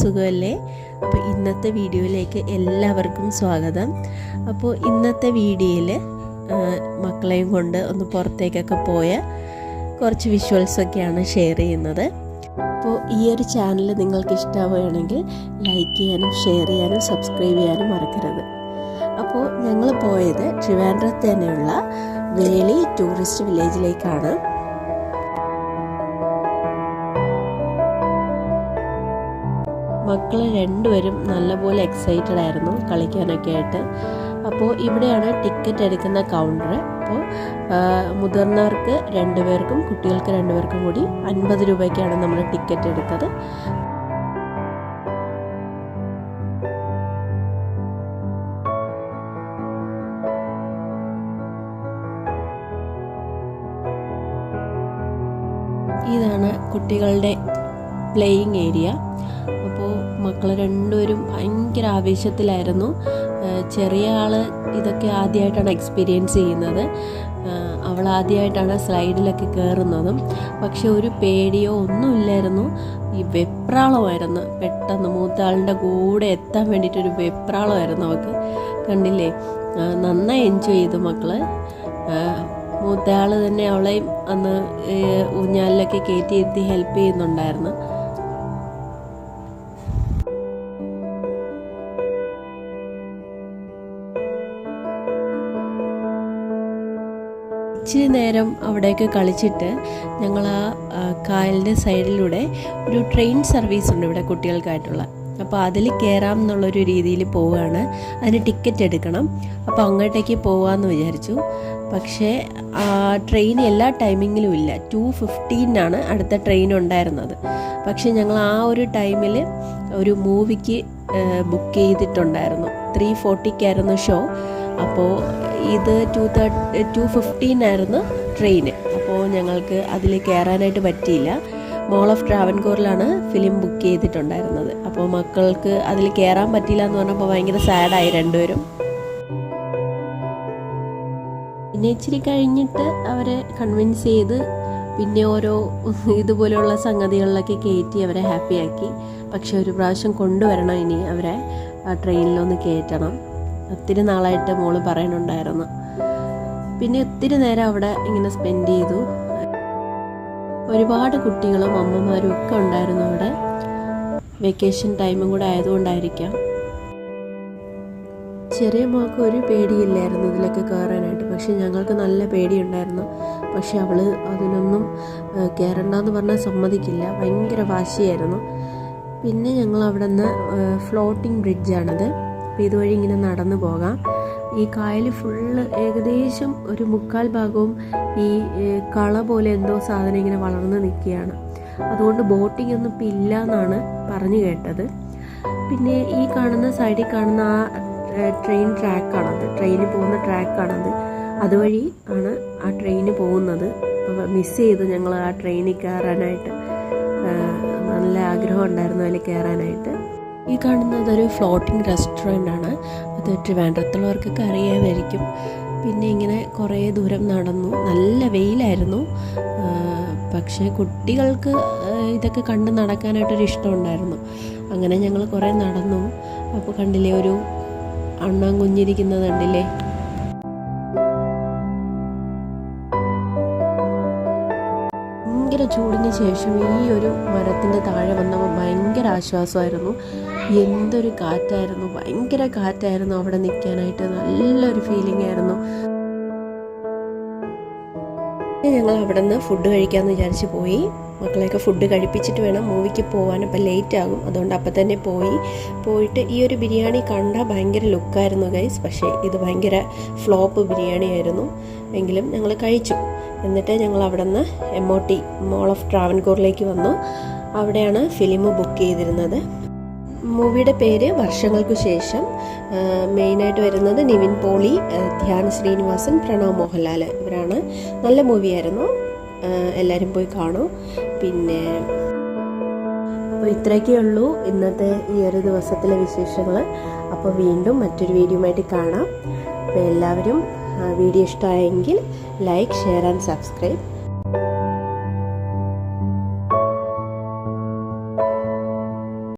സുഖമല്ലേ? അപ്പോൾ ഇന്നത്തെ വീഡിയോയിലേക്ക് എല്ലാവർക്കും സ്വാഗതം. അപ്പോൾ ഇന്നത്തെ വീഡിയോയിൽ മക്കളെയും കൊണ്ട് ഒന്ന് പുറത്തേക്കൊക്കെ പോയ കുറച്ച് വിഷ്വൽസൊക്കെയാണ് ഷെയർ ചെയ്യുന്നത്. അപ്പോൾ ഈ ഒരു ചാനൽ നിങ്ങൾക്ക് ഇഷ്ടമാവുകയാണെങ്കിൽ ലൈക്ക് ചെയ്യാനും ഷെയർ ചെയ്യാനും സബ്സ്ക്രൈബ് ചെയ്യാനും മറക്കരുത്. അപ്പോൾ ഞങ്ങൾ പോയത് ട്രിവാൻഡ്രത്ത് തന്നെയുള്ള വേളി ടൂറിസ്റ്റ് വില്ലേജിലേക്കാണ്. മക്കൾ രണ്ടുപേരും നല്ലപോലെ എക്സൈറ്റഡ് ആയിരുന്നു കളിക്കാനൊക്കെ ആയിട്ട്. അപ്പോൾ ഇവിടെയാണ് ടിക്കറ്റ് എടുക്കുന്ന കൗണ്ടർ. അപ്പോൾ മുതിർന്നവർക്ക് 2 പേർക്കും കുട്ടികൾക്ക് 2 പേർക്കും കൂടി 50 രൂപയ്ക്കാണ് നമ്മൾ ടിക്കറ്റ് എടുത്തത്. ഇതാണ് കുട്ടികളുടെ പ്ലേയിങ് ഏരിയ. അപ്പോൾ മക്കൾ രണ്ടുപേരും ഭയങ്കര ആവേശത്തിലായിരുന്നു. ചെറിയ ആൾ ഇതൊക്കെ ആദ്യമായിട്ടാണ് എക്സ്പീരിയൻസ് ചെയ്യുന്നത്. അവൾ ആദ്യമായിട്ടാണ് സ്ലൈഡിലൊക്കെ കയറുന്നതും. പക്ഷെ ഒരു പേടിയോ ഒന്നുമില്ലായിരുന്നു. ഈ വെപ്രാളമായിരുന്നു. പെട്ടെന്ന് മൂത്ത ആളിൻ്റെ കൂടെ എത്താൻ വേണ്ടിയിട്ടൊരു വെപ്രാളമായിരുന്നു അവൾക്ക്. കണ്ടില്ലേ, നന്നായി എൻജോയ് ചെയ്തു മക്കൾ. മൂത്ത ആൾ തന്നെ അവളെയും അന്ന് ഊഞ്ഞാലിലൊക്കെ കയറ്റി എത്തി ഹെൽപ്പ് ചെയ്യുന്നുണ്ടായിരുന്നു. ഇച്ചിരി നേരം അവിടെയൊക്കെ കളിച്ചിട്ട് ഞങ്ങൾ ആ കായലിൻ്റെ സൈഡിലൂടെ ഒരു ട്രെയിൻ സർവീസ് ഉണ്ട് ഇവിടെ കുട്ടികൾക്കായിട്ടുള്ള. അപ്പോൾ അതിൽ കയറാം എന്നുള്ളൊരു രീതിയിൽ പോവുകയാണ്. അതിന് ടിക്കറ്റ് എടുക്കണം. അപ്പോൾ അങ്ങോട്ടേക്ക് പോകാമെന്ന് വിചാരിച്ചു. പക്ഷേ ട്രെയിൻ എല്ലാ ടൈമിങ്ങിലും ഇല്ല. 2:15 അടുത്ത ട്രെയിൻ ഉണ്ടായിരുന്നത്. പക്ഷേ ഞങ്ങൾ ആ ഒരു ടൈമിൽ ഒരു മൂവിക്ക് ബുക്ക് ചെയ്തിട്ടുണ്ടായിരുന്നു. 3:40 ഷോ. അപ്പോൾ ഇത് 2:15 ട്രെയിന്. അപ്പോൾ ഞങ്ങൾക്ക് അതിൽ കയറാനായിട്ട് പറ്റിയില്ല. മോൾ ഓഫ് ട്രാവൻകൂറിലാണ് ഫിലിം ബുക്ക് ചെയ്തിട്ടുണ്ടായിരുന്നത്. അപ്പോൾ മക്കൾക്ക് അതിൽ കയറാൻ പറ്റില്ല എന്ന് പറഞ്ഞപ്പോൾ ഭയങ്കര സാഡായി രണ്ടുപേരും. പിന്നെ ഇച്ചിരി കഴിഞ്ഞിട്ട് അവരെ കൺവിൻസ് ചെയ്ത് പിന്നെ ഓരോ ഇതുപോലെയുള്ള സംഗതികളിലൊക്കെ കയറ്റി അവരെ ഹാപ്പിയാക്കി. പക്ഷെ ഒരു പ്രാവശ്യം കൊണ്ടുവരണം ഇനി അവരെ ആ ട്രെയിനിലൊന്ന് കയറ്റണം. ഒത്തിരി നാളായിട്ട് മോള് പറയുന്നുണ്ടായിരുന്നു. പിന്നെ ഒത്തിരി നേരം അവിടെ ഇങ്ങനെ സ്പെൻഡ് ചെയ്തു. ഒരുപാട് കുട്ടികളും അമ്മമാരും ഒക്കെ ഉണ്ടായിരുന്നു അവിടെ. വെക്കേഷൻ ടൈമും കൂടെ ആയതുകൊണ്ടായിരിക്കാം. ചെറിയ മോൾക്ക് ഒരു പേടിയില്ലായിരുന്നു ഇതിലൊക്കെ കയറാനായിട്ട്. പക്ഷെ ഞങ്ങൾക്ക് നല്ല പേടിയുണ്ടായിരുന്നു. പക്ഷെ അവൾ അതിനൊന്നും കയറണ്ടെന്ന് പറഞ്ഞാൽ സമ്മതിക്കില്ല. ഭയങ്കര വാശിയായിരുന്നു. പിന്നെ ഞങ്ങൾ അവിടെ നിന്ന് ഫ്ലോട്ടിംഗ് ബ്രിഡ്ജാണത്. അപ്പോൾ ഇതുവഴി ഇങ്ങനെ നടന്നു പോകാം. ഈ കായൽ ഫുള്ള് ഏകദേശം ഒരു 1/4 ഭാഗവും ഈ കള പോലെ എന്തോ സാധനം ഇങ്ങനെ വളർന്ന് നിൽക്കുകയാണ്. അതുകൊണ്ട് ബോട്ടിംഗ് ഒന്നും ഇപ്പം ഇല്ല എന്നാണ് പറഞ്ഞു കേട്ടത്. പിന്നെ ഈ കാണുന്ന സൈഡിൽ കാണുന്ന ആ ട്രെയിൻ ട്രാക്കാണത്. ട്രെയിന് പോകുന്ന ട്രാക്കാണത്. അതുവഴി ആണ് ആ ട്രെയിന് പോകുന്നത്. അപ്പോൾ മിസ് ചെയ്തു ഞങ്ങൾ ആ ട്രെയിനിൽ കയറാനായിട്ട്. നല്ല ആഗ്രഹം ഉണ്ടായിരുന്നു അതിൽ കയറാനായിട്ട്. ഈ കാണുന്നത് ഒരു ഫ്ലോട്ടിംഗ് റെസ്റ്റോറൻ്റ് ആണ്. അത് ട്രിവാൻഡ്രത്തുള്ളവർക്കൊക്കെ അറിയാമായിരിക്കും. പിന്നെ ഇങ്ങനെ കുറേ ദൂരം നടന്നു. നല്ല വെയിലായിരുന്നു. പക്ഷേ കുട്ടികൾക്ക് ഇതൊക്കെ കണ്ട് നടക്കാനായിട്ടൊരു ഇഷ്ടമുണ്ടായിരുന്നു. അങ്ങനെ ഞങ്ങൾ കുറേ നടന്നു. അപ്പോൾ കണ്ടില്ലേ, ഒരു അണ്ണാൻ കുഞ്ഞിരിക്കുന്നത് കണ്ടില്ലേ. ഭയങ്കര ചൂടിന് ശേഷം ഈ ഒരു മരത്തിൻ്റെ താഴെ വന്നപ്പോൾ ഭയങ്കര ആശ്വാസമായിരുന്നു. എന്തൊരു കാറ്റായിരുന്നു, ഭയങ്കര കാറ്റായിരുന്നു അവിടെ നിൽക്കാനായിട്ട്. നല്ലൊരു ഫീലിംഗ് ആയിരുന്നു. ഞങ്ങൾ അവിടെ നിന്ന് ഫുഡ് കഴിക്കാമെന്ന് വിചാരിച്ച് പോയി. മക്കളെയൊക്കെ ഫുഡ് കഴിപ്പിച്ചിട്ട് വേണം മൂവിക്ക് പോകാൻ. അപ്പം ലേറ്റ് ആകും. അതുകൊണ്ട് അപ്പം തന്നെ പോയിട്ട് ഈ ഒരു ബിരിയാണി കണ്ടാൽ ഭയങ്കര ലുക്കായിരുന്നു ഗൈസ്. പക്ഷേ ഇത് ഭയങ്കര ഫ്ലോപ്പ് ബിരിയാണി ആയിരുന്നു. എങ്കിലും ഞങ്ങൾ കഴിച്ചു. എന്നിട്ട് ഞങ്ങൾ അവിടെ നിന്ന് MOT മോൾ ഓഫ് ട്രാവൻകൂറിലേക്ക് വന്നു. അവിടെയാണ് ഫിലിം ബുക്ക് ചെയ്തിരുന്നത്. മൂവിയുടെ പേര് വർഷങ്ങൾക്ക് ശേഷം. മെയിനായിട്ട് വരുന്നത് നിവിൻ പോളി, ധ്യാൻ ശ്രീനിവാസൻ, പ്രണവ് മോഹൻലാൽ. ഇവരാണ്. നല്ല മൂവിയായിരുന്നു. എല്ലാവരും പോയി കാണൂ. പിന്നെ അപ്പോൾ ഇത്രയൊക്കെ ഉള്ളൂ ഇന്നത്തെ ഈ ഒരു ദിവസത്തിലെ വിശേഷങ്ങൾ. അപ്പോൾ വീണ്ടും മറ്റൊരു വീഡിയോയുമായിട്ട് കാണാം. അപ്പോൾ എല്ലാവരും വീഡിയോ ഇഷ്ടമായെങ്കിൽ ലൈക്ക്, ഷെയർ ആൻഡ് സബ്സ്ക്രൈബ്.